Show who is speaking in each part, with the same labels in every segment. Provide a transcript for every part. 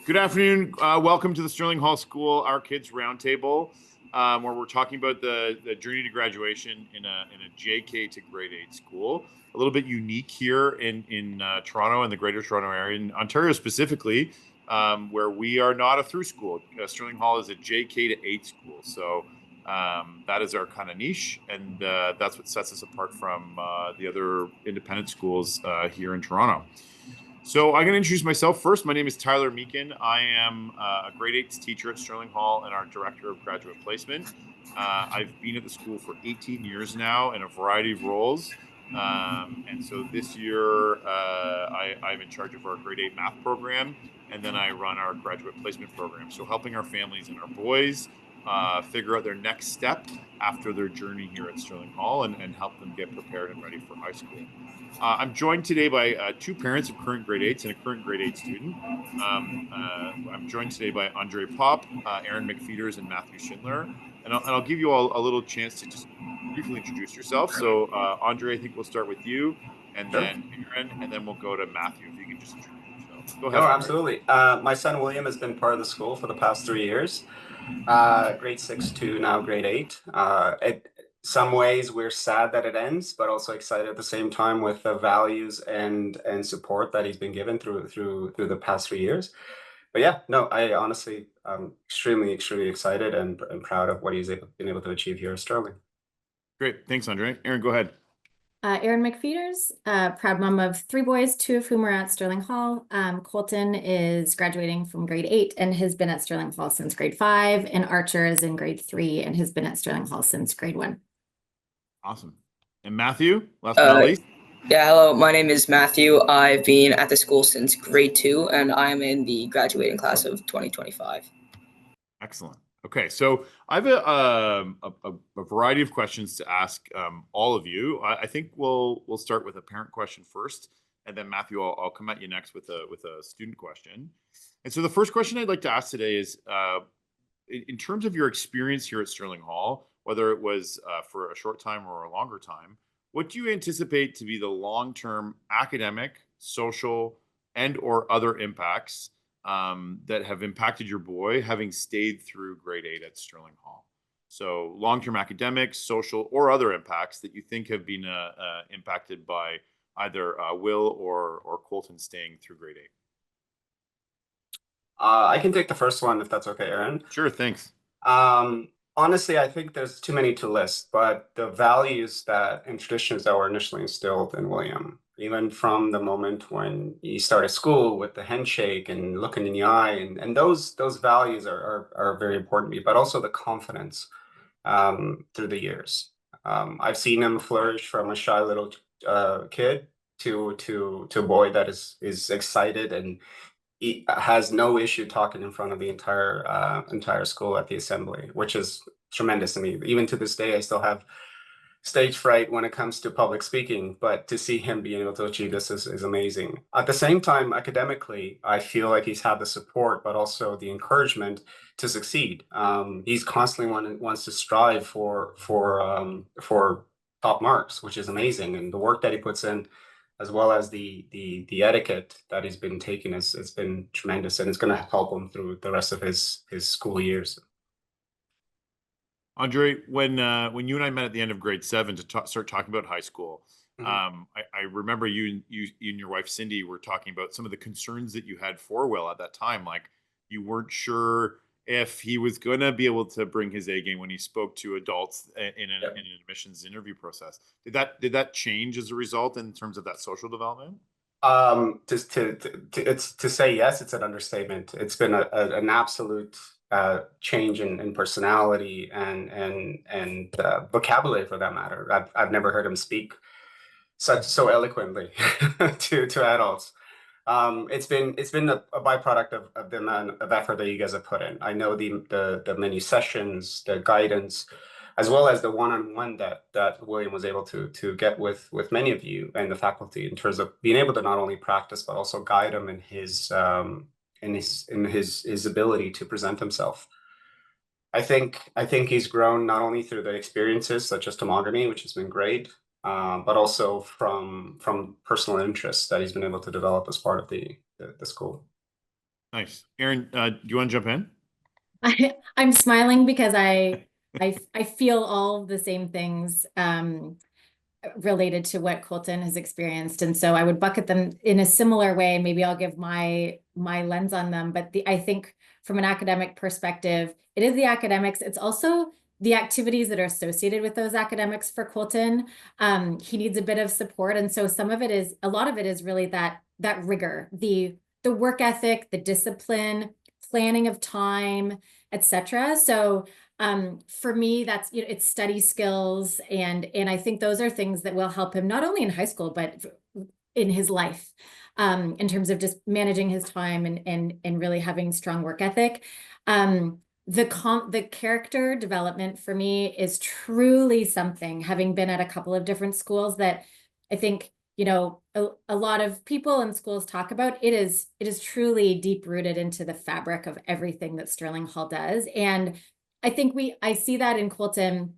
Speaker 1: Good afternoon. Welcome to the Sterling Hall School Our Kids Roundtable, where we're talking about the journey to graduation in a JK to grade 8 school. A little bit unique here in Toronto and the Greater Toronto area, in Ontario specifically, where we are not a through school. Sterling Hall is a JK to 8 school, so that is our kind of niche, and that's what sets us apart from the other independent schools here in Toronto. So I'm going to introduce myself first. My name is Tyler Meakin. I am a grade 8 teacher at Sterling Hall and our director of graduate placement. I've been at the school for 18 years now in a variety of roles. And so this year, I'm in charge of our grade 8 math program, and then I run our graduate placement program. So helping our families and our boys figure out their next step after their journey here at Sterling Hall and help them get prepared and ready for high school. I'm joined today by two parents of current grade 8s and a current grade 8 student. I'm joined today by Andrei Pop, Erin McFeetors, and Matthew Schindler. And I'll give you all a little chance to just briefly introduce yourself. So, Andrei, I think we'll start with you, and
Speaker 2: Sure.
Speaker 1: then Erin, and then we'll go to Matthew, if you can just introduce yourself. Go
Speaker 2: No,
Speaker 1: ahead, Andrei.
Speaker 2: absolutely. My son William has been part of the school for the past 3 years, grade 6 to now grade 8. Some ways we're sad that it ends, but also excited at the same time with the values and support that he's been given through the past 3 years. But yeah, no, I honestly extremely excited and proud of what been able to achieve here at Sterling.
Speaker 1: Great, thanks, Andrei. Erin, go ahead.
Speaker 3: Erin McFeetors, proud mom of 3 boys, 2 of whom are at Sterling Hall. Colton is graduating from grade 8 and has been at Sterling Hall since grade 5, and Archer is in grade 3 and has been at Sterling Hall since grade 1.
Speaker 1: Awesome. And Matthew, last but not least.
Speaker 4: Yeah, hello, my name is Matthew. I've been at the school since grade 2, and I'm in the graduating class of 2025.
Speaker 1: Excellent. Okay, so I have a variety of questions to ask all of you. I think we'll start with a parent question first, and then Matthew, I'll come at you next with a student question. And so the first question I'd like to ask today is, in terms of your experience here at Sterling Hall, whether it was for a short time or a longer time, what do you anticipate to be the long-term academic, social, and or other impacts that have impacted your boy having stayed through grade 8 at Sterling Hall? So long-term academic, social, or other impacts that you think have been impacted by either Will or Colton staying through grade 8.
Speaker 2: I can take the first one if that's okay, Erin.
Speaker 1: Sure, thanks.
Speaker 2: Honestly, I think there's too many to list, but the values and traditions that were initially instilled in William, even from the moment when he started school with the handshake and looking in the eye, and those values are very important to me, but also the confidence through the years. I've seen him flourish from a shy little kid to a boy that is excited, and he has no issue talking in front of the entire school at the assembly, which is tremendous to me. Even to this day, I still have stage fright when it comes to public speaking, but to see him being able to achieve this is amazing. At the same time, academically, I feel like he's had the support, but also the encouragement to succeed. He's constantly wants to strive for top marks, which is amazing, and the work that he puts in, as well as the etiquette that he's been taking, has been tremendous, and it's going to help him through the rest of his school years.
Speaker 1: Andrei, when you and I met at the end of grade 7 to start talking about high school, I remember you and your wife Cindy were talking about some of the concerns that you had for Will at that time. Like, you weren't sure if he was going to be able to bring his A game when he spoke to adults in an admissions interview process. Did that change as a result in terms of that social development?
Speaker 2: Just to say yes, it's an understatement. It's been an absolute change in personality and vocabulary, for that matter. I've never heard him speak so eloquently to adults. It's been a byproduct of the amount of effort that you guys have put in. I know the many sessions, the guidance, as well as the one-on-one that William was able to get with many of you and the faculty, in terms of being able to not only practice but also guide him in his ability to present himself. I think he's grown not only through the experiences such as tomography, which has been great, but also from personal interests that he's been able to develop as part of the school.
Speaker 1: Nice. Erin, do you want to jump in?
Speaker 3: I'm smiling because I feel all the same things related to what Colton has experienced, and so I would bucket them in a similar way. Maybe I'll give my lens on them, but I think from an academic perspective, it is the academics. It's also the activities that are associated with those academics for Colton. He needs a bit of support, and so a lot of it is really that rigor, the work ethic, the discipline, planning of time, etc. So for me, that's, it's study skills, and I think those are things that will help him not only in high school but in his life, in terms of just managing his time and really having strong work ethic. The character development for me is truly something, having been at a couple of different schools, that I think, a lot of people in schools talk about. It is truly deep rooted into the fabric of everything that Sterling Hall does. And I think I see that in Colton,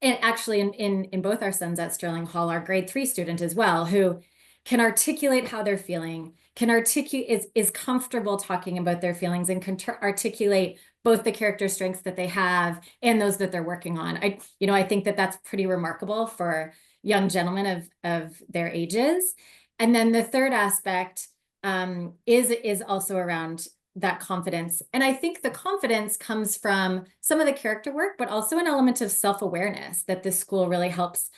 Speaker 3: and actually in both our sons at Sterling Hall, our grade 3 student as well, who can articulate how they're feeling, can articulate, is comfortable talking about their feelings, and can articulate both the character strengths that they have and those that they're working on. I think that that's pretty remarkable for young gentlemen of their ages. And then the third aspect is also around that confidence. And I think the confidence comes from some of the character work, but also an element of self-awareness that this school really helps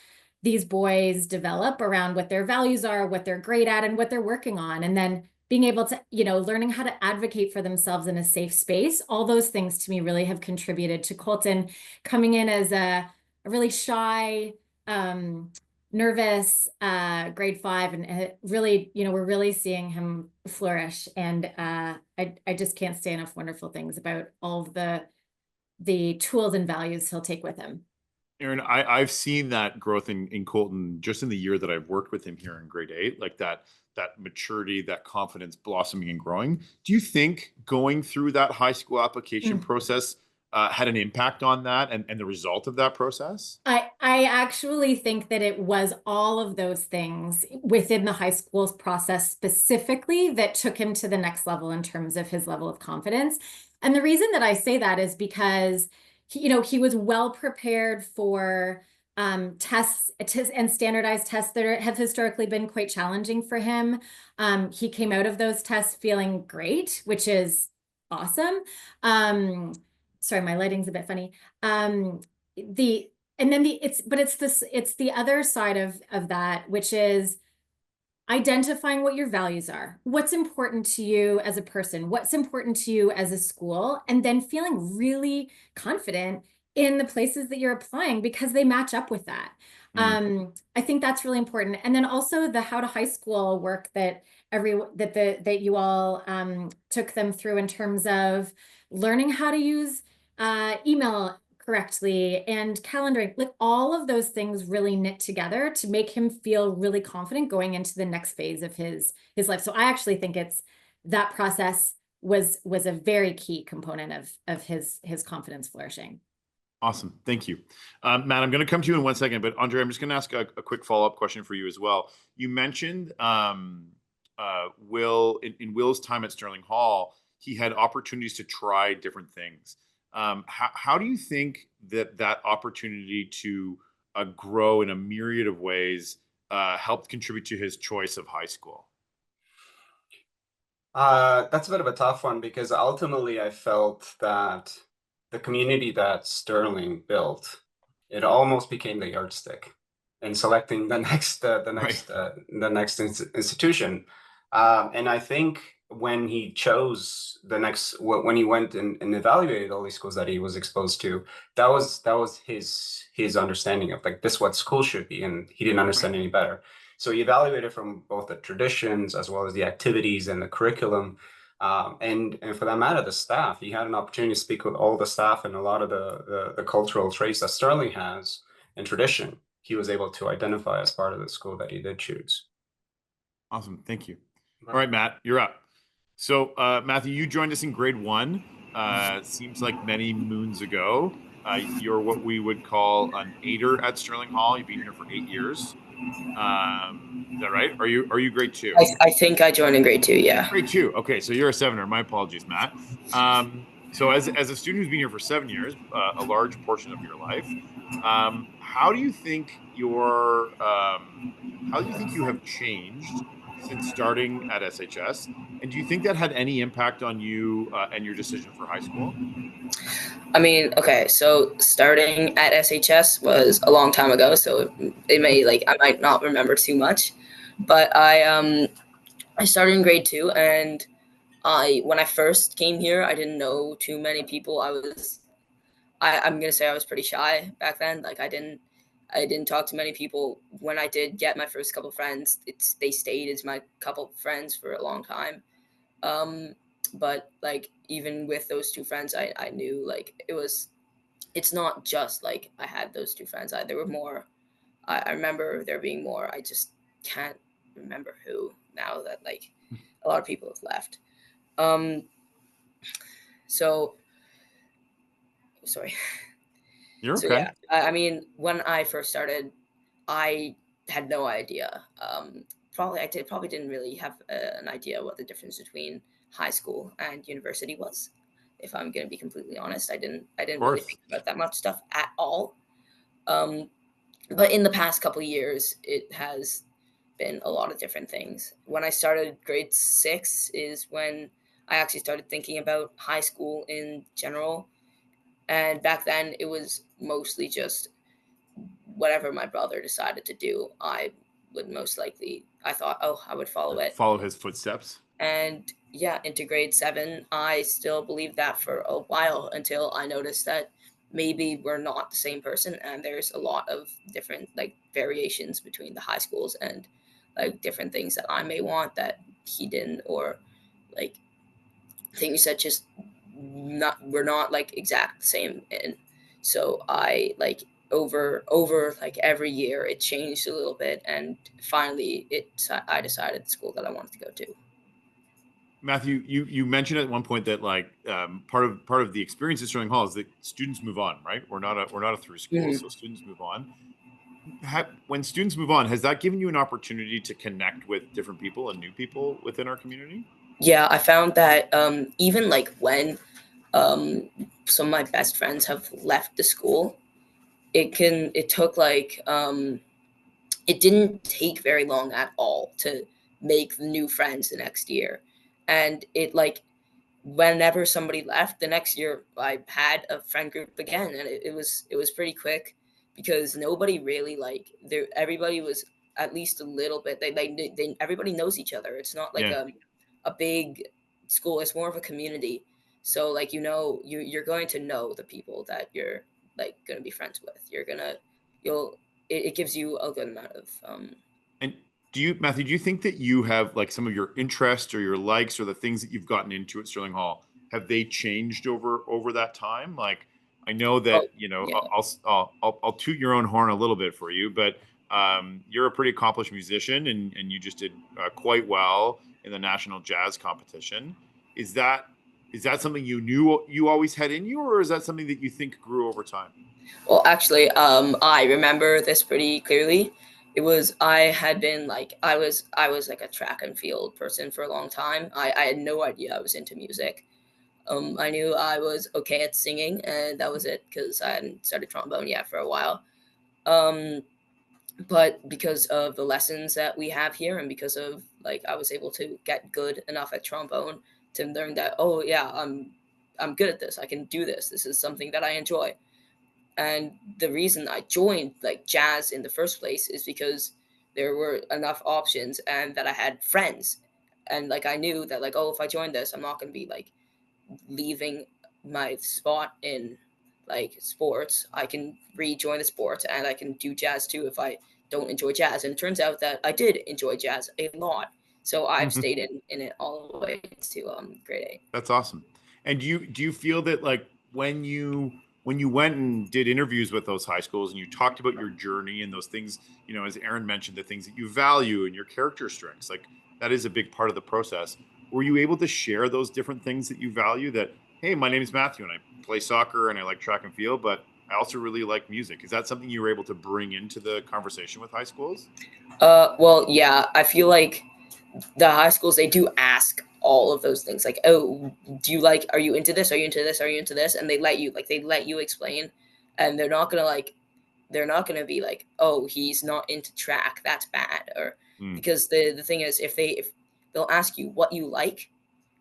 Speaker 3: these boys develop around what their values are, what they're great at, and what they're working on. And then being able to, learning how to advocate for themselves in a safe space. All those things to me really have contributed to Colton coming in as a really shy, nervous grade 5, and really, we're really seeing him flourish. And I just can't say enough wonderful things about all of the tools and values he'll take with him.
Speaker 1: Erin, I've seen that growth in Colton just in the year that I've worked with him here in grade 8, like that maturity, that confidence blossoming and growing. Do you think going through that high school application process had an impact on that and the result of that process?
Speaker 3: I actually think that it was all of those things within the high school's process specifically that took him to the next level in terms of his level of confidence. And the reason that I say that is because he was well prepared for tests and standardized tests that have historically been quite challenging for him. He came out of those tests feeling great, which is awesome. Sorry, my lighting's a bit funny. It's the other side of that, which is identifying what your values are, what's important to you as a person, what's important to you as a school, and then feeling really confident in the places that you're applying because they match up with that. I think that's really important. And then also the How to High School work that you all took them through in terms of learning how to use email correctly and calendaring, like all of those things really knit together to make him feel really confident going into the next phase of his life. So I actually think that process was a very key component of his confidence flourishing.
Speaker 1: Awesome. Thank you. Matt, I'm going to come to you in 1 second, but Andrei, I'm just going to ask a quick follow-up question for you as well. You mentioned Will, in Will's time at Sterling Hall, he had opportunities to try different things. How do you think that opportunity to grow in a myriad of ways helped contribute to his choice of high school?
Speaker 2: That's a bit of a tough one because ultimately I felt that the community that Sterling built, it almost became the yardstick in selecting the next institution. And I think when he chose when he went and evaluated all these schools that he was exposed to, that was his understanding of like this what school should be, and he didn't understand any better. So he evaluated from both the traditions as well as the activities and the curriculum. And for that matter, the staff. He had an opportunity to speak with all the staff, and a lot of the cultural traits that Sterling has and tradition, he was able to identify as part of the school that he did choose.
Speaker 1: Awesome. Thank you. All right, Matt, you're up. So, Matthew, you joined us in grade 1. Seems like many moons ago. You're what we would call an 8er at Sterling Hall. You've been here for 8 years. Is that right? Are you grade 2?
Speaker 4: I think I joined in grade 2. Yeah.
Speaker 1: Grade 2. Okay, so you're a 7er. My apologies, Matt. So as a student who's been here for 7 years, a large portion of your life, how do you think you have changed since starting at SHS? And do you think that had any impact on you and your decision for high school?
Speaker 4: I mean, okay, so starting at SHS was a long time ago, so it may I might not remember too much, but I started in grade 2, and when I first came here, I didn't know too many people. I'm gonna say I was pretty shy back then. Like I didn't talk to many people. When I did get my first couple friends, they stayed as my couple friends for a long time. But like even with those 2 friends, I knew like it's not just like I had those 2 friends. There were more. I remember there being more. I just can't remember who now that like a lot of people have left. So sorry.
Speaker 1: You're
Speaker 4: So
Speaker 1: okay.
Speaker 4: yeah, I mean, when I first started, I had no idea. Probably didn't really have an idea what the difference between high school and university was. If I'm going to be completely honest, I didn't
Speaker 1: Of
Speaker 4: really
Speaker 1: course.
Speaker 4: think about that much stuff at all. But in the past couple of years, it has been a lot of different things. When I started grade 6 is when I actually started thinking about high school in general. And back then, it was mostly just whatever my brother decided to do, I would most likely, I thought, oh, I would follow it.
Speaker 1: Follow his footsteps.
Speaker 4: And yeah, into grade 7, I still believed that for a while until I noticed that maybe we're not the same person. And there's a lot of different like variations between the high schools and like different things that I may want that he didn't, or like things that just we're not like exact the same in. So I like over like every year it changed a little bit, and finally I decided the school that I wanted to go to.
Speaker 1: Matthew, you mentioned at one point that like part of the experience at Sterling Hall is that students move on, right? We're not a through school, so students move on. When students move on, has that given you an opportunity to connect with different people and new people within our community?
Speaker 4: Yeah, I found that even like when some of my best friends have left the school, it took like it didn't take very long at all to make new friends the next year. And it like whenever somebody left the next year, I had a friend group again, and it was pretty quick because nobody really like there. Everybody was at least a little bit. They everybody knows each other. It's not like
Speaker 1: Yeah.
Speaker 4: a big school. It's more of a community. So like you're going to know the people that you're like going to be friends with. You'll it gives you a good amount of
Speaker 1: And Matthew, do you think that you have like some of your interests or your likes or the things that you've gotten into at Sterling Hall, have they changed over that time? Like, I know that,
Speaker 4: oh yeah.
Speaker 1: I'll toot your own horn a little bit for you, but you're a pretty accomplished musician and you just did quite well in the national jazz competition. Is that something you knew you always had in you, or is that something that you think grew over time?
Speaker 4: Well, actually, I remember this pretty clearly. It was I had been like I was like a track and field person for a long time. I had no idea I was into music. I knew I was okay at singing, and that was it because I hadn't started trombone yet for a while. Um, but because of the lessons that we have here, and because of like I was able to get good enough at trombone to learn that oh yeah I'm good at this. I can do this. This is something that I enjoy. And the reason I joined like jazz in the first place is because there were enough options and that I had friends. And like I knew that like, oh, if I join this, I'm not gonna be like leaving my spot in like sports. I can rejoin the sports and I can do jazz too if I don't enjoy jazz. And it turns out that I did enjoy jazz a lot. So I've stayed in it all the way to grade 8.
Speaker 1: That's awesome. And do you feel that like when you went and did interviews with those high schools and you talked about your journey and those things, as Erin mentioned, the things that you value and your character strengths, like that is a big part of the process. Were you able to share those different things that you value that, hey, my name is Matthew and I play soccer and I like track and field, but I also really like music. Is that something you were able to bring into the conversation with high schools?
Speaker 4: Well, yeah, I feel like the high schools, they do ask all of those things. Like, oh, are you into this? Are you into this? Are you into this? And they let you explain, and they're not gonna be like, oh, he's not into track, that's bad. Or because the thing is, if they'll ask you what you like,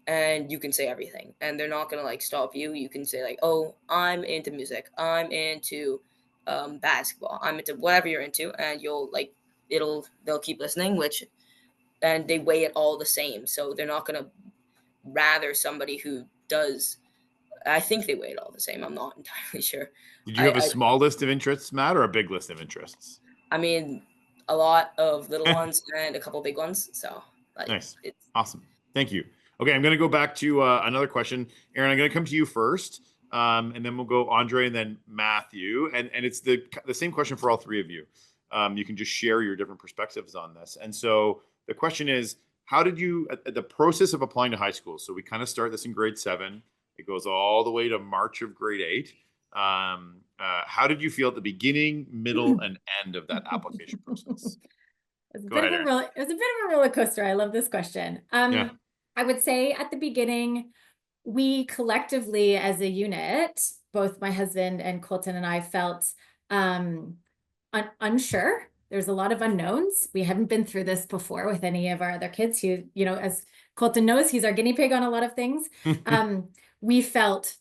Speaker 4: and you can say everything, and they're not gonna like stop you. You can say like, oh, I'm into music, I'm into basketball, I'm into whatever you're into, and they'll keep listening, and they weigh it all the same. So they're not gonna rather somebody who does. I think they weigh it all the same. I'm not entirely sure.
Speaker 1: Did you have a small list of interests, Matt, or a big list of interests?
Speaker 4: I mean, a lot of little ones and a couple big ones. So
Speaker 1: nice. Awesome. Thank you. Okay, I'm going to go back to another question. Erin, I'm going to come to you first, and then we'll go Andrei and then Matthew. And it's the same question for all three of you. You can just share your different perspectives on this. And so the question is, how did you, the process of applying to high school? So we kind of start this in grade 7. It goes all the way to March of grade 8. How did you feel at the beginning, middle, and end of that application process?
Speaker 3: It was a bit of a roller coaster. I love this question. I would say at the beginning, we collectively as a unit, both my husband and Colton and I felt unsure. There's a lot of unknowns. We haven't been through this before with any of our other kids who, as Colton knows, he's our guinea pig on a lot of things. We felt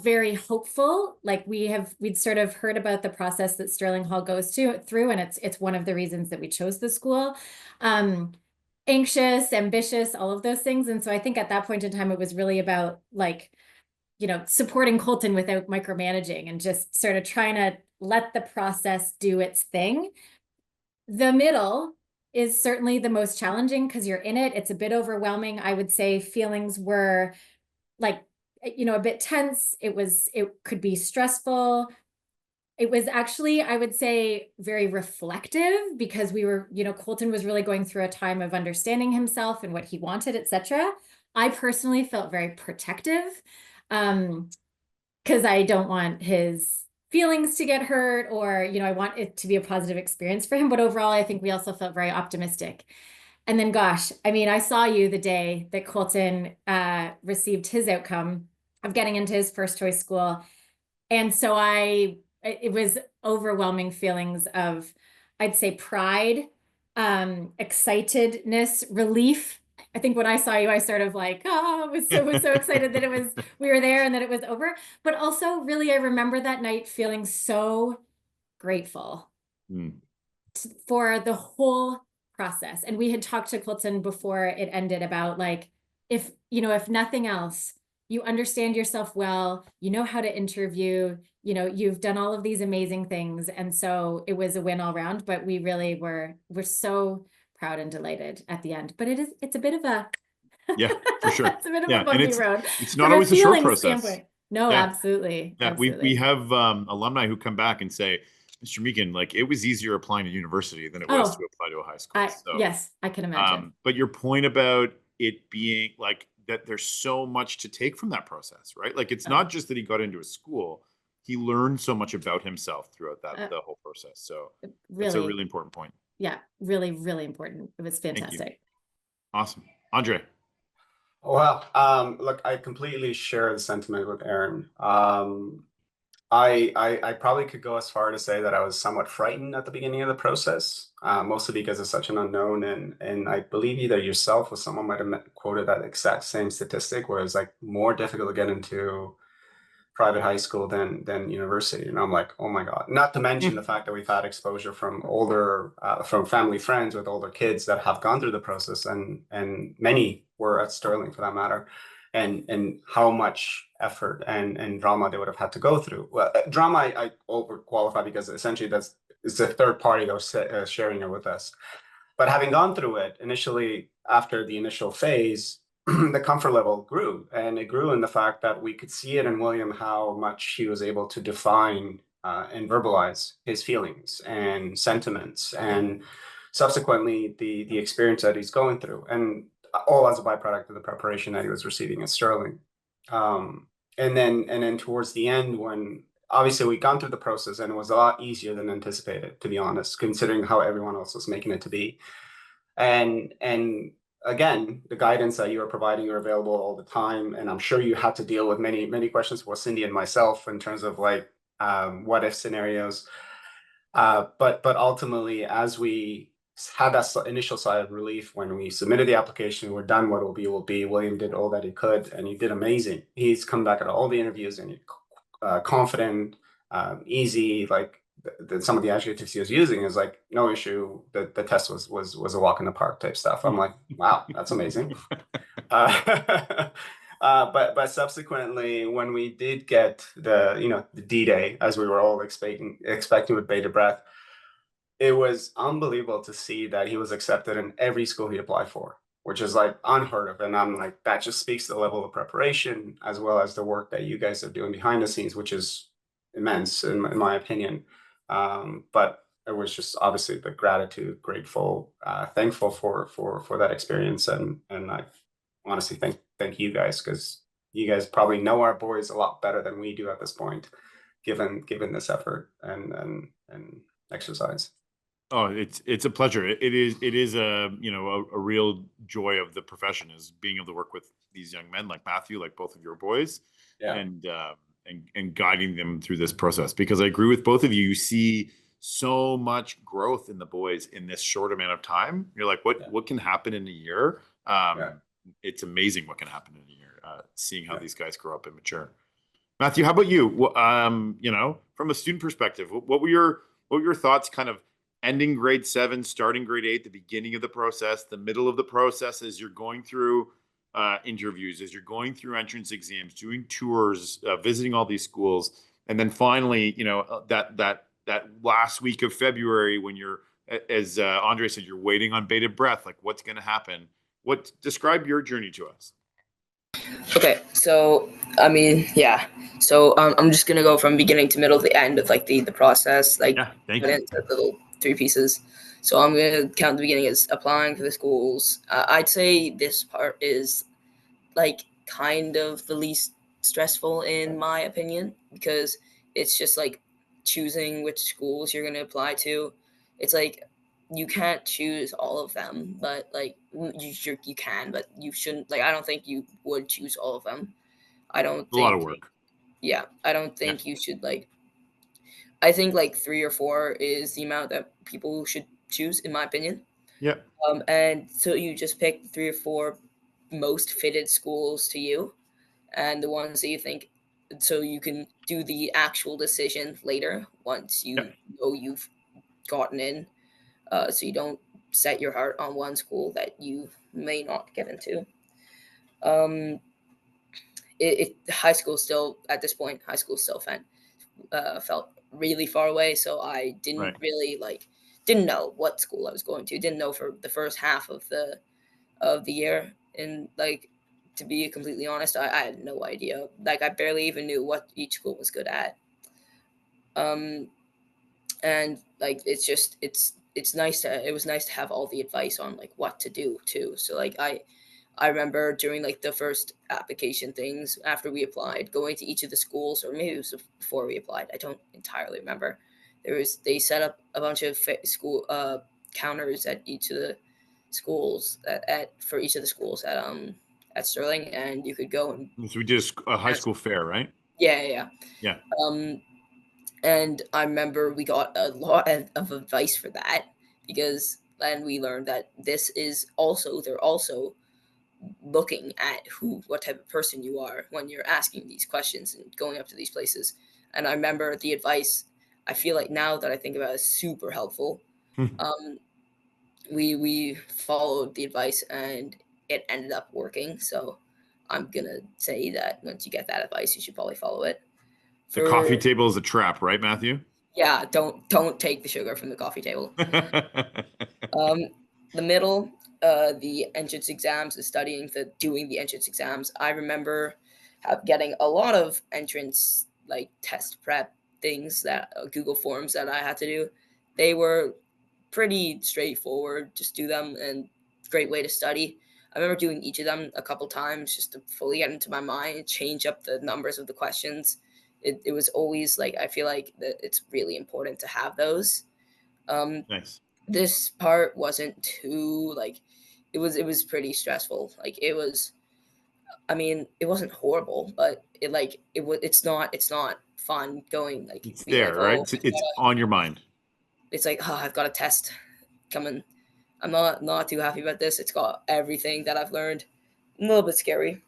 Speaker 3: very hopeful. Like we'd sort of heard about the process that Sterling Hall goes through, and it's one of the reasons that we chose the school. Anxious, ambitious, all of those things. And so I think at that point in time, it was really about supporting Colton without micromanaging and just sort of trying to let the process do its thing. The middle is certainly the most challenging because you're in it. It's a bit overwhelming. I would say feelings were a bit tense. It could be stressful. It was actually, I would say, very reflective because Colton was really going through a time of understanding himself and what he wanted, etc. I personally felt very protective because I don't want his feelings to get hurt, or, I want it to be a positive experience for him. But overall, I think we also felt very optimistic. And then, gosh, I saw you the day that Colton received his outcome of getting into his first choice school. And so it was overwhelming feelings of, I'd say, pride, excitedness, relief. I think when I saw you, I sort of was so excited that we were there and that it was over. But also, really, I remember that night feeling so grateful for the whole process. And we had talked to Colton before it ended about if nothing else, you understand yourself well, you know how to interview, you've done all of these amazing things. And so it was a win all around, but we really we're so proud and delighted at the end. But it's a bit of a
Speaker 1: for sure.
Speaker 3: It's a bit of a bumpy road.
Speaker 1: It's not always a short process.
Speaker 3: Standpoint. No, absolutely.
Speaker 1: Yeah,
Speaker 3: absolutely.
Speaker 1: We have alumni who come back and say, Mr. Meakin, it was easier applying to university than it was to apply to a high school.
Speaker 3: Yes, I can imagine.
Speaker 1: But your point about it being that there's so much to take from that process, right? It's not just that he got into a school, he learned so much about himself throughout the whole process. So that's a really important point.
Speaker 3: Yeah, really, really important. It was fantastic.
Speaker 1: Awesome. Andrei.
Speaker 2: Well, look, I completely share the sentiment with Erin. I probably could go as far to say that I was somewhat frightened at the beginning of the process, mostly because it's such an unknown. And I believe either yourself or someone might have quoted that exact same statistic, where it's more difficult to get into private high school than university. And I'm like, oh my God. Not to mention the fact that we've had exposure from from family friends with older kids that have gone through the process, and many were at Sterling for that matter. And how much effort and drama they would have had to go through. Well, drama I overqualify because essentially it's a third party that was sharing it with us. But having gone through it initially, after the initial phase, the comfort level grew, and it grew in the fact that we could see it in William how much he was able to define and verbalize his feelings and sentiments, and subsequently the experience that he's going through, and all as a byproduct of the preparation that he was receiving at Sterling. And then towards the end, when obviously we've gone through the process and it was a lot easier than anticipated, to be honest, considering how everyone else was making it to be. And again, the guidance that you are providing are available all the time. And I'm sure you had to deal with many questions for Cindy and myself in terms of like what if scenarios. But ultimately, as we had that initial sigh of relief when we submitted the application, we're done. What will be. William did all that he could, and he did amazing. He's come back at all the interviews, and he's confident, easy. Like some of the adjectives he was using is like no issue. The test was a walk in the park type stuff. I'm like, wow, that's amazing. But subsequently, when we did get the D-Day, as we were all expecting with bated breath, it was unbelievable to see that he was accepted in every school he applied for, which is like unheard of. And I'm like, that just speaks to the level of preparation as well as the work that you guys are doing behind the scenes, which is immense in my opinion. But it was just obviously the gratitude, grateful, thankful for that experience, and I honestly thank you guys, because you guys probably know our boys a lot better than we do at this point, given this effort and exercise.
Speaker 1: Oh, it's a pleasure. It is a a real joy of the profession, is being able to work with these young men like Matthew, like both of your boys,
Speaker 2: Yeah.
Speaker 1: and guiding them through this process. Because I agree with both of you. You see so much growth in the boys in this short amount of time. You're like, what can happen in a year? It's amazing what can happen in a year. Seeing how these guys grow up and mature. Matthew, how about you? From a student perspective, what were your thoughts, kind of ending grade 7, starting grade 8, the beginning of the process, the middle of the process, as you're going through interviews, as you're going through entrance exams, doing tours, visiting all these schools, and then finally, that last week of February when you're, as Andrei said, you're waiting on bated breath, like what's going to happen? Describe your journey to us.
Speaker 4: Okay, so I mean, yeah. So I'm just gonna go from beginning to middle to the end of like the process, like
Speaker 1: Thank you.
Speaker 4: into little 3 pieces. So I'm gonna count the beginning as applying for the schools. I'd say this part is like kind of the least stressful in my opinion, because it's just like choosing which schools you're gonna apply to. It's like you can't choose all of them, but like you can, but you shouldn't. Like I don't think you would choose all of them. I don't think
Speaker 1: a lot of work.
Speaker 4: Yeah, I don't think you should like. I think like 3 or 4 is the amount that people should choose, in my opinion.
Speaker 1: Yeah.
Speaker 4: And so you just pick 3 or 4 most fitted schools to you, and the ones that you think, so you can do the actual decision later once you know you've gotten in. So you don't set your heart on one school that you may not get into. High school still, at this point, high school still felt really far away. So I didn't really didn't know what school I was going to. Didn't know for the first half of the year. And like, to be completely honest, I had no idea. Like I barely even knew what each school was good at. And like it's nice to, it was nice to have all the advice on like what to do too. So like I remember during like the first application things after we applied, going to each of the schools, or maybe it was before we applied, I don't entirely remember. They set up a bunch of school counters at each of the schools for each of the schools at Sterling, and you could go and.
Speaker 1: So we did a high school fair, right?
Speaker 4: Yeah.
Speaker 1: Yeah.
Speaker 4: And I remember we got a lot of advice for that, because then we learned that they're also looking at what type of person you are when you're asking these questions and going up to these places. And I remember the advice, I feel like now that I think about it, is super helpful. We followed the advice and it ended up working. So I'm gonna say that once you get that advice, you should probably follow it.
Speaker 1: The coffee table is a trap, right, Matthew?
Speaker 4: Yeah, don't take the sugar from the coffee table. The middle, the entrance exams, doing the entrance exams. I remember getting a lot of entrance like test prep things, that Google Forms that I had to do. They were pretty straightforward. Just do them, and great way to study. I remember doing each of them a couple times just to fully get into my mind, change up the numbers of the questions, it was always like, I feel like that it's really important to have those.
Speaker 1: Nice.
Speaker 4: This part wasn't too like, it was pretty stressful. Like it was, I mean, it wasn't horrible, but it's not fun going like
Speaker 1: It's
Speaker 4: being like,
Speaker 1: there, right?
Speaker 4: oh,
Speaker 1: It's on your mind.
Speaker 4: it's like, oh, I've got a test coming. I'm not too happy about this. It's got everything that I've learned. A little bit scary,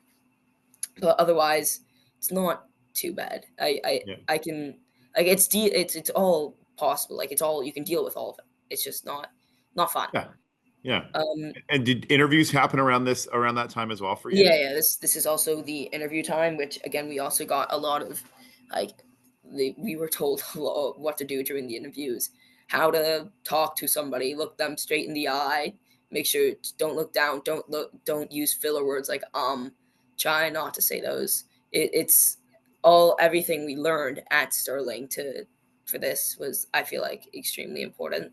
Speaker 4: but otherwise, it's not too bad.
Speaker 1: Yeah.
Speaker 4: I can, like, it's all possible. Like it's all, you can deal with all of it. It's just not fun.
Speaker 1: Yeah. Yeah.
Speaker 4: Um,
Speaker 1: And did interviews happen around that time as well for you?
Speaker 4: yeah. This is also the interview time, which again we also got a lot of, like, we were told a lot what to do during the interviews, how to talk to somebody, look them straight in the eye, make sure don't look down, don't use filler words like try not to say those. It's all, everything we learned at Sterling to for this was, I feel like, extremely important.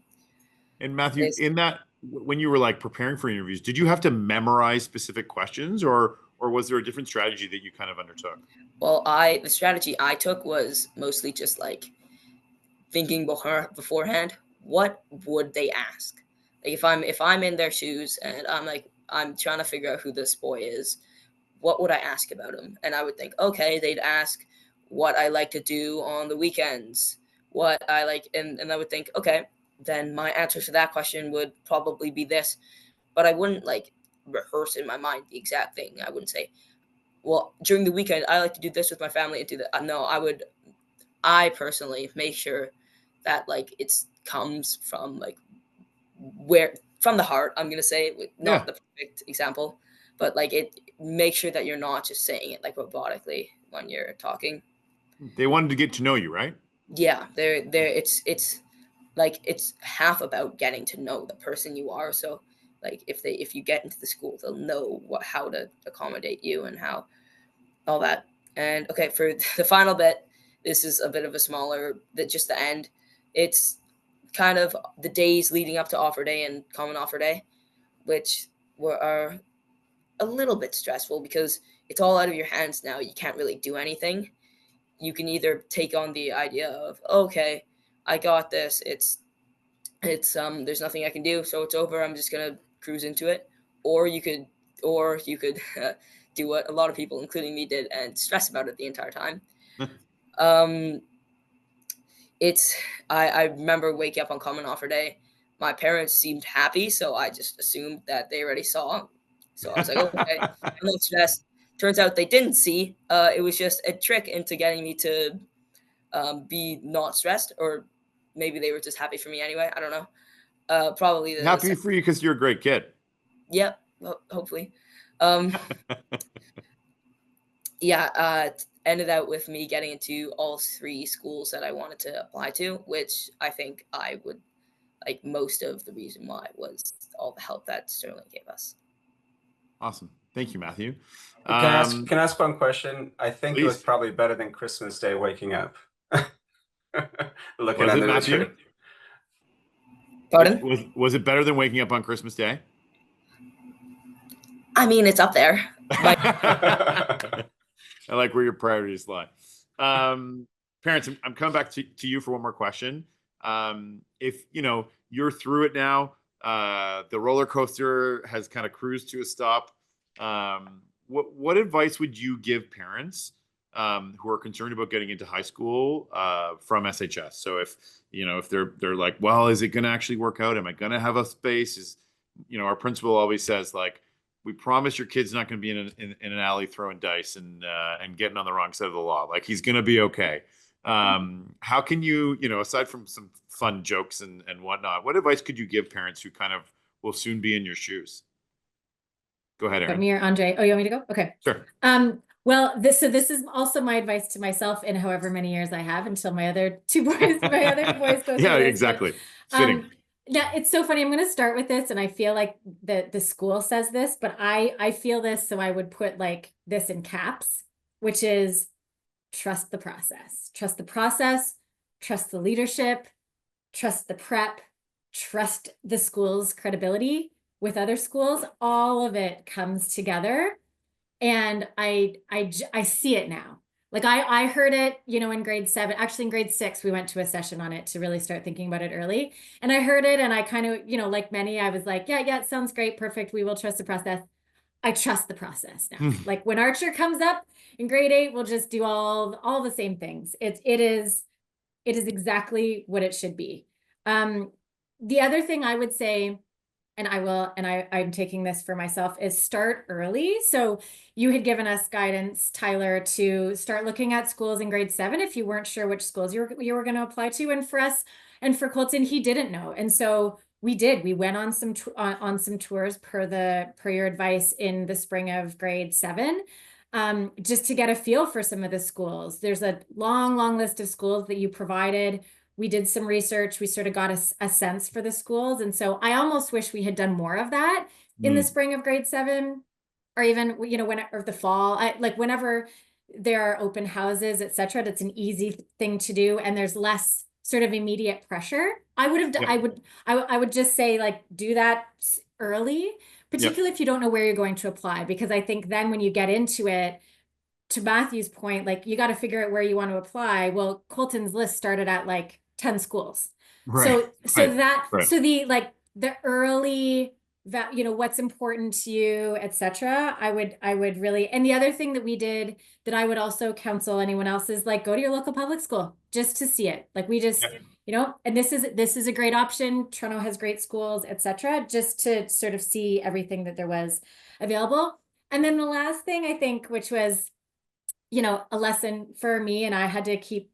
Speaker 1: And Matthew,
Speaker 4: It's,
Speaker 1: in that, when you were like preparing for interviews, did you have to memorize specific questions, or was there a different strategy that you kind of undertook?
Speaker 4: well, the strategy I took was mostly just like thinking beforehand, what would they ask? Like if I'm in their shoes and I'm like, I'm trying to figure out who this boy is, what would I ask about him? And I would think, okay, they'd ask what I like to do on the weekends, what I like, and I would think, okay, then my answer to that question would probably be this. But I wouldn't like rehearse in my mind the exact thing. I wouldn't say, well, during the weekend I like to do this with my family and do that. No, I personally make sure that like it's comes from like where, from the heart. I'm gonna say,
Speaker 1: Yeah.
Speaker 4: not the perfect example, but like it, make sure that you're not just saying it like robotically when you're talking.
Speaker 1: They wanted to get to know you, right?
Speaker 4: Yeah, there it's like it's half about getting to know the person you are. So like if you get into the school, they'll know how to accommodate you and how all that. And okay, for the final bit, this is a bit of a smaller, that just the end. It's kind of the days leading up to offer day and common offer day, which are a little bit stressful because it's all out of your hands now. You can't really do anything. You can either take on the idea of, okay, I got this. It's there's nothing I can do, so it's over. I'm just gonna cruise into it. Or you could do what a lot of people, including me, did and stress about it the entire time. um, it's I remember waking up on common offer day. My parents seemed happy, so I just assumed that they already saw. So I was like, okay, I'm not stressed. Turns out they didn't see. It was just a trick into getting me to be not stressed, or maybe they were just happy for me anyway. I don't know. Probably the
Speaker 1: Happy for you because you're a great kid.
Speaker 4: Yep, hopefully. Um, yeah, ended out with me getting into all three schools that I wanted to apply to, which I think I would like. Most of the reason why was all the help that Sterling gave us.
Speaker 1: Awesome. Thank you, Matthew.
Speaker 2: Can I ask one question? I think it was
Speaker 1: Please.
Speaker 2: probably better than Christmas Day waking up. Looking
Speaker 1: Was
Speaker 2: at
Speaker 1: it,
Speaker 2: the
Speaker 1: Matthew?
Speaker 2: tree.
Speaker 4: Pardon?
Speaker 1: Was it better than waking up on Christmas Day?
Speaker 4: I mean, it's up there.
Speaker 1: I like where your priorities lie. Parents, I'm coming back to you for one more question. If you're through it now, the roller coaster has kind of cruised to a stop. What advice would you give parents who are concerned about getting into high school from SHS? So if they're like, well, is it going to actually work out? Am I going to have a space? Our principal always says, like, we promise your kid's not going to be in an alley throwing dice and getting on the wrong side of the law. Like, he's going to be okay. How can you, aside from some fun jokes and whatnot, what advice could you give parents who kind of will soon be in your shoes? Go ahead, Erin.
Speaker 3: Me or Andrei? Oh, you want me to go? Okay.
Speaker 1: Sure.
Speaker 3: Well, this is also my advice to myself in however many years I have until my other boys go through
Speaker 1: Yeah,
Speaker 3: this.
Speaker 1: exactly.
Speaker 3: But,
Speaker 1: Fitting.
Speaker 3: yeah, it's so funny. I'm going to start with this, and I feel like the school says this, but I feel this, so I would put like this in caps, which is trust the process. Trust the process, trust the leadership, trust the prep, trust the school's credibility with other schools. All of it comes together. And I see it now. Like I heard it, in grade 7, actually in grade 6, we went to a session on it to really start thinking about it early. And I heard it and I kind of, like many, I was like, yeah, it sounds great. Perfect. We will trust the process. I trust the process now. Like when Archer comes up in grade 8, we'll just do all the same things. It is exactly what it should be. The other thing I would say, and I'm taking this for myself, is start early. So you had given us guidance, Tyler, to start looking at schools in grade 7 if you weren't sure which schools you were going to apply to. And for us, and for Colton, he didn't know. And so we went on some tours per your advice in the spring of grade 7, just to get a feel for some of the schools. There's a long list of schools that you provided. We did some research. We sort of got a sense for the schools. And so I almost wish we had done more of that in the spring of grade 7, or even, or the fall, whenever there are open houses, et cetera. That's an easy thing to do. And there's less sort of immediate pressure. I would just say, like, do that early, particularly if you don't know where you're going to apply, because I think then when you get into it, to Matthew's point, like, you got to figure out where you want to apply. Well, Colton's list started at like 10 schools.
Speaker 1: Right.
Speaker 3: So the early, that, what's important to you, etc. I would really, and the other thing that we did that I would also counsel anyone else is, like, go to your local public school just to see it. Like, we just, and this is a great option. Toronto has great schools, etc. Just to sort of see everything that there was available. And then the last thing, I think, which was, a lesson for me, and I had to keep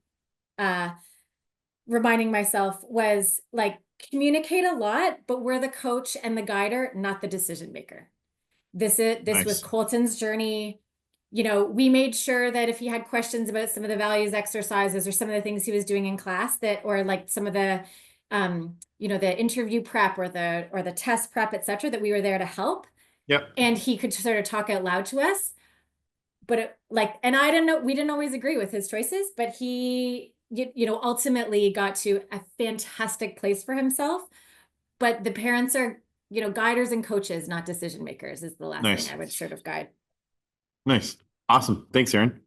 Speaker 3: reminding myself, was, like, communicate a lot, but we're the coach and the guider, not the decision maker. This was Colton's journey. We made sure that if he had questions about some of the values exercises or some of the things he was doing in class, or like some of the the interview prep or the test prep, etc., that we were there to help.
Speaker 1: Yep.
Speaker 3: And he could sort of talk out loud to us. But and I didn't know, we didn't always agree with his choices, but he, ultimately got to a fantastic place for himself. But the parents are, guiders and coaches, not decision makers, is the last thing I would sort of guide.
Speaker 1: Nice. Awesome. Thanks, Erin.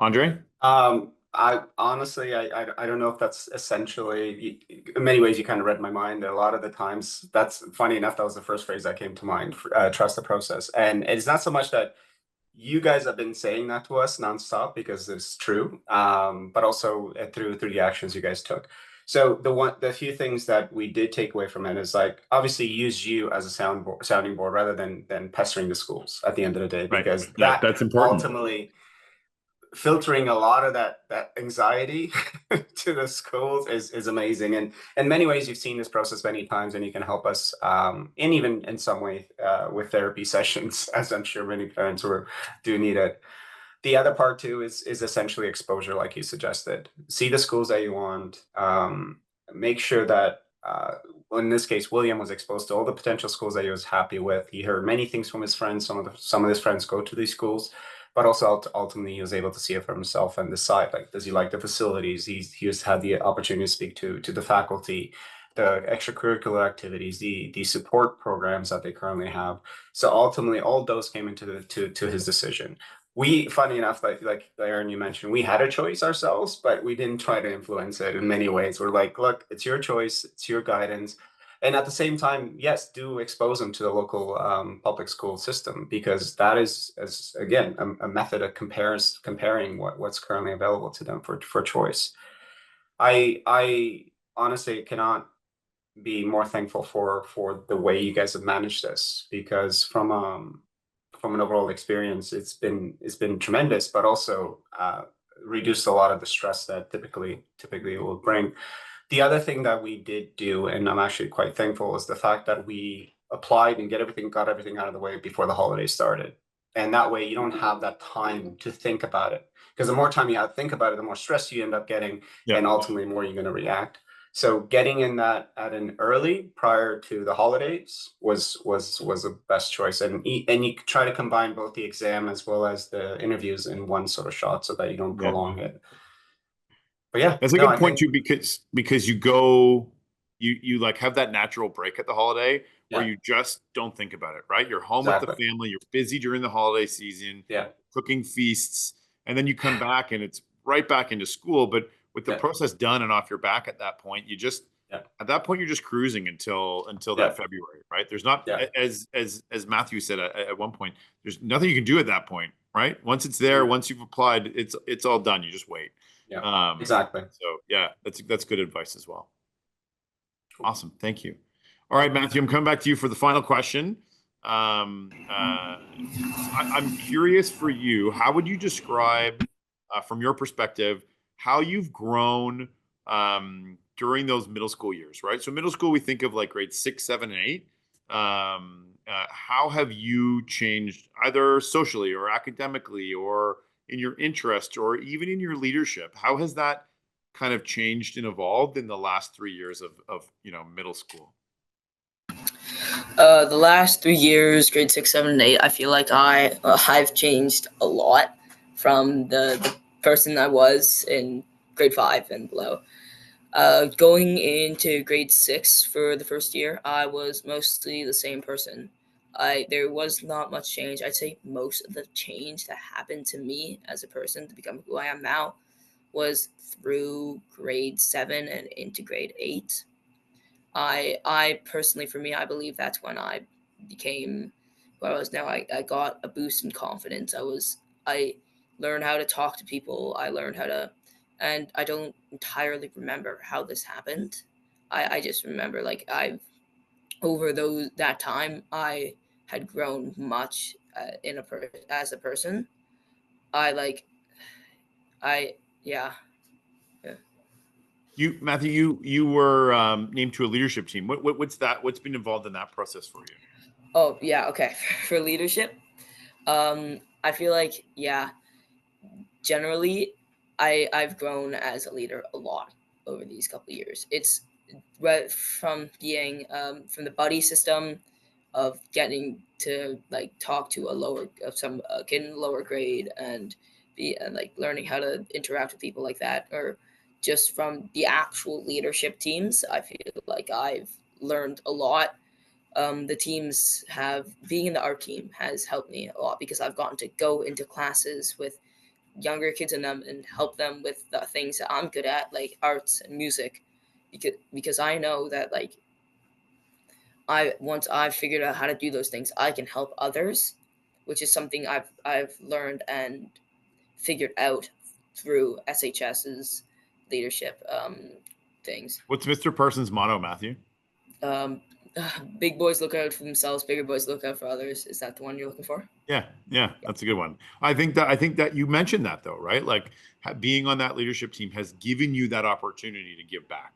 Speaker 1: Andrei?
Speaker 2: I honestly, I don't know if that's essentially, in many ways, you kind of read my mind. A lot of the times, that's funny enough, that was the first phrase that came to mind, trust the process. And it's not so much that you guys have been saying that to us nonstop, because it's true, but also through the actions you guys took. So the few things that we did take away from it is, like, obviously use you as a sounding board rather than pestering the schools at the end of the day, because
Speaker 1: that's important.
Speaker 2: Ultimately, filtering a lot of that anxiety to the schools is amazing. And in many ways, you've seen this process many times, and you can help us and even in some way with therapy sessions, as I'm sure many parents do need it. The other part too is essentially exposure, like you suggested. See the schools that you want. Make sure that in this case, William was exposed to all the potential schools that he was happy with. He heard many things from his friends. Some of his friends go to these schools, but also ultimately he was able to see it for himself and decide, like, does he like the facilities? He has had the opportunity to speak to the faculty, the extracurricular activities, the support programs that they currently have. So ultimately, all those came into to his decision. Funny enough, like Erin, you mentioned, we had a choice ourselves, but we didn't try to influence it in many ways. We're like, look, it's your choice, it's your guidance. And at the same time, yes, do expose them to the local public school system, because that is, as again, a method of comparing what's currently available to them for choice. I honestly cannot be more thankful for the way you guys have managed this, because from an overall experience, it's been tremendous, but also reduced a lot of the stress that typically it will bring. The other thing that we did do, and I'm actually quite thankful, is the fact that we applied and got everything out of the way before the holidays started. And that way you don't have that time to think about it. Because the more time you have to think about it, the more stress you end up getting, and ultimately more you're going to react. So getting in that at an early, prior to the holidays, was the best choice. And you try to combine both the exam as well as the interviews in one sort of shot, so that you don't prolong it. But yeah,
Speaker 1: that's a good point too, because you like have that natural break at the holiday where you just don't think about it, right? You're home with the family, you're busy during the holiday season, cooking feasts, and then you come back and it's right back into school. But with the process done and off your back at that point, you just at that point you're just cruising until that February, right? There's not as Matthew said at one point, there's nothing you can do at that point, right? Once it's there, once you've applied, it's all done. You just wait.
Speaker 2: Yeah, exactly.
Speaker 1: So yeah, that's good advice as well. Awesome, thank you. All right, Matthew, I'm coming back to you for the final question. I'm curious for you, how would you describe, from your perspective, how you've grown during those middle school years, right? So middle school, we think of like grades 6, 7, and 8. How have you changed either socially or academically or in your interest or even in your leadership? How has that kind of changed and evolved in the last 3 years of middle school?
Speaker 4: The last 3 years, grade 6, 7, and 8, I feel like I've changed a lot from the person I was in grade 5 and below. Going into grade 6 for the first year, I was mostly the same person. There was not much change. I'd say most of the change that happened to me as a person to become who I am now was through grade 7 and into grade 8. I personally, for me, I believe that's when I became who I was now. I got a boost in confidence. I learned how to talk to people. I learned how to, and I don't entirely remember how this happened. I just remember like over that time I had grown much as a person. I like I yeah.
Speaker 1: You were named to a leadership team. What's that? What's been involved in that process for you?
Speaker 4: Oh yeah, okay. For leadership, I feel like generally, I've grown as a leader a lot over these couple of years. It's right from being from the buddy system of getting to like talk to some kid in lower grade and like learning how to interact with people like that, or just from the actual leadership teams. I feel like I've learned a lot. The teams being in the art team has helped me a lot because I've gotten to go into classes with younger kids in them and help them with the things that I'm good at, like arts and music, because I know that like once I've figured out how to do those things, I can help others, which is something I've learned and figured out through SHS's leadership things.
Speaker 1: What's Mr. Parsons' motto, Matthew?
Speaker 4: Big boys look out for themselves, bigger boys look out for others. Is that the one you're looking for?
Speaker 1: Yeah, that's a good one. I think that you mentioned that though, right? Like being on that leadership team has given you that opportunity to give back,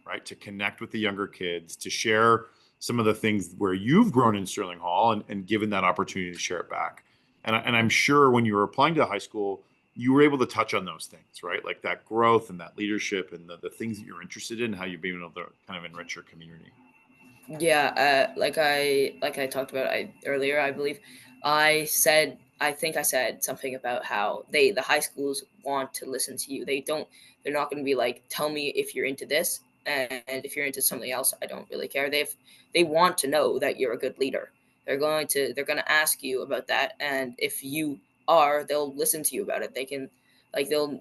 Speaker 1: right? To connect with the younger kids, to share some of the things where you've grown in Sterling Hall and given that opportunity to share it back. And I'm sure when you were applying to high school, you were able to touch on those things, right? Like that growth and that leadership and the things that you're interested in, how you've been able to kind of enrich your community.
Speaker 4: Yeah, like I talked about earlier, I believe I said something about how the high schools want to listen to you. They're not going to be like, tell me if you're into this, and if you're into something else, I don't really care. They want to know that you're a good leader. They're going to ask you about that, and if you are, they'll listen to you about it. They can like they'll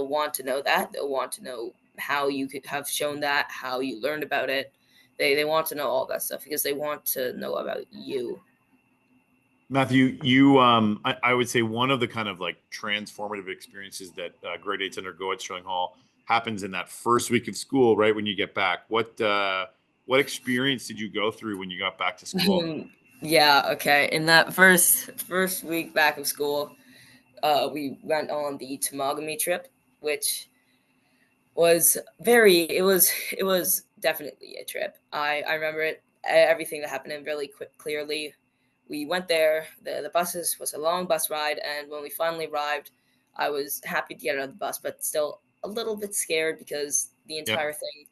Speaker 4: want to know that. They'll want to know how you could have shown that, how you learned about it. They want to know all that stuff because they want to know about you.
Speaker 1: Matthew, you I would say one of the kind of like transformative experiences that grade 8s undergo at Sterling Hall happens in that first week of school, right when you get back. What experience did you go through when you got back to school?
Speaker 4: Yeah, okay. In that first week back of school, we went on the Tamagami trip, which was it was definitely a trip. I remember everything that happened in really clearly. We went there. The buses was a long bus ride, and when we finally arrived, I was happy to get out of the bus, but still a little bit scared because the entire thing.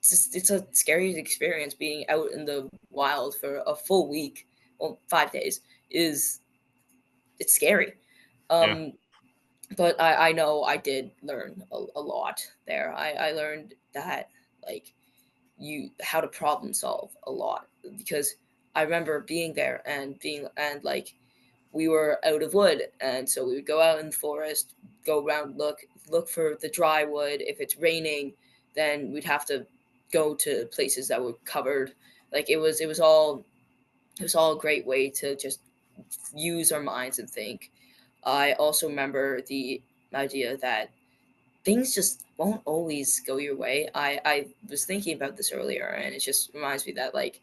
Speaker 4: It's a scary experience being out in the wild for a full week, well, 5 days it's scary. But I know I did learn a lot there. I learned that like how to problem solve a lot because I remember being there and like we were out of wood, and so we would go out in the forest, go around, look for the dry wood. If it's raining, then we'd have to go to places that were covered. Like it was all a great way to just use our minds and think. I also remember the idea that things just won't always go your way. I was thinking about this earlier, and it just reminds me that like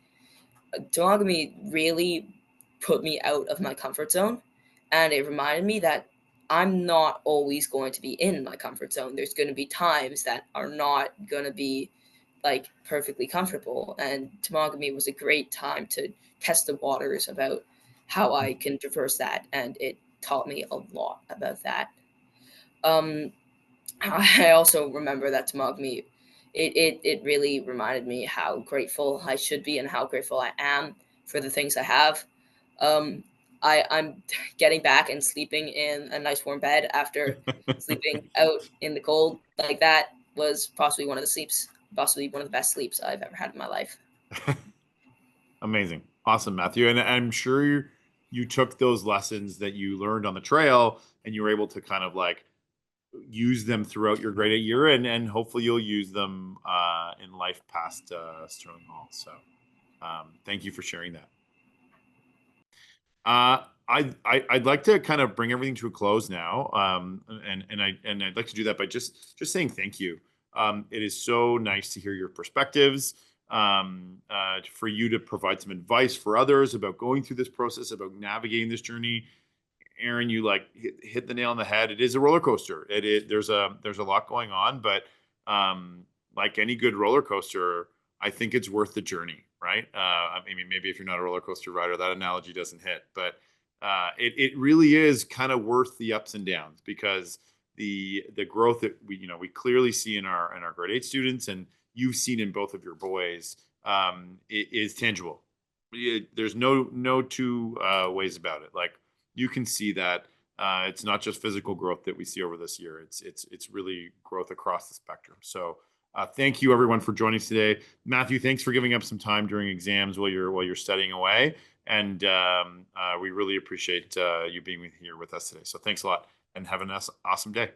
Speaker 4: monogamy really put me out of my comfort zone, and it reminded me that I'm not always going to be in my comfort zone. There's going to be times that are not going to be like perfectly comfortable, and monogamy was a great time to test the waters about how I can traverse that, and it taught me a lot about that. um I also remember that monogamy, it really reminded me how grateful I should be and how grateful I am for the things I have. Um, I'm getting back and sleeping in a nice warm bed after sleeping out in the cold like that was possibly one of the best sleeps I've ever had in my life.
Speaker 1: Amazing. Awesome, Matthew. And I'm sure you took those lessons that you learned on the trail and you were able to kind of like use them throughout your grade 8 year, and hopefully you'll use them in life past Sterling Hall. So thank you for sharing that. I'd like to kind of bring everything to a close now, and I'd like to do that by just saying thank you. It is so nice to hear your perspectives, for you to provide some advice for others about going through this process, about navigating this journey. Erin, you like hit the nail on the head. It is a roller coaster. There's a lot going on, but like any good roller coaster, I think it's worth the journey, right? I mean, maybe if you're not a roller coaster rider, that analogy doesn't hit, but it really is kind of worth the ups and downs, because the growth that we clearly see in our grade 8 students, and you've seen in both of your boys, is tangible. There's no two ways about it. Like, you can see that it's not just physical growth that we see over this year. It's really growth across the spectrum. So thank you everyone for joining us today. Matthew, thanks for giving up some time during exams while you're studying away, and we really appreciate you being here with us today. So thanks a lot, and have an awesome day.